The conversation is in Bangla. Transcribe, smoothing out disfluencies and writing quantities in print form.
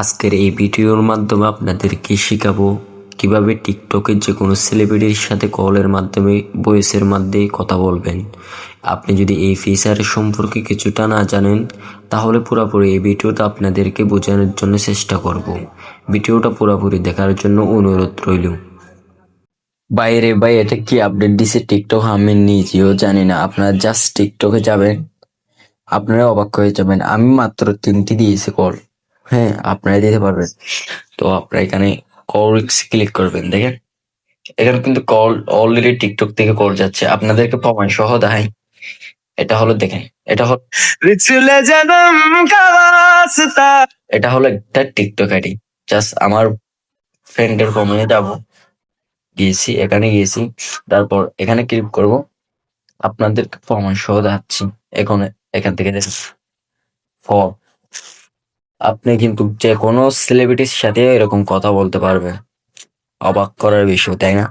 আজকের এই ভিডিওর মাধ্যমে আপনাদেরকে শেখাবো কিভাবে টিকটকের যে কোনো সেলিব্রিটির সাথে কলের মাধ্যমে ভয়েসের মাধ্যমে কথা বলবেন। আপনি যদি এই ফিচারের সম্পর্কে কিছুটা না জানেন তাহলে পুরোপুরি এই ভিডিওটা আপনাদেরকে বোঝানোর জন্য চেষ্টা করব। ভিডিওটা পুরোপুরি দেখার জন্য অনুরোধ রইল। বাইরে ভাই, এটা কি আপডেট দিছে টিকটক? আমি নিজেও জানি না। আপনারা জাস্ট টিকটকে যাবেন, আপনারা অবাক হয়ে যাবেন। আমি মাত্র 3টি দিয়েছি কল। হ্যাঁ, আপনারা দিতে পারবেন। তো আপনারা এখানে কল ক্লিক করবেন। দেখেন এখানে কিন্তু কল অলরেডি টিকটক থেকে কল যাচ্ছে। আপনাদেরকে প্রমাণ সহ দেখাই। এটা হলো, দেখেন, এটা হলো এটা হলো একটা টিকটক আইডি। জাস্ট আমার ফ্রেন্ডের কমেন্টে যাবো, গিয়েছি, এখানে গিয়েছি, তারপর এখানে ক্লিক করব। আপনাদেরকে প্রমাণ সহ দেখাচ্ছি। এখন এখান থেকে দেখেন ফর, আপনি কিন্তু যে কোনো সেলিব্রিটির সাথে এরকম কথা বলতে পারবেন। অবাক করার বিষয়, তাই না?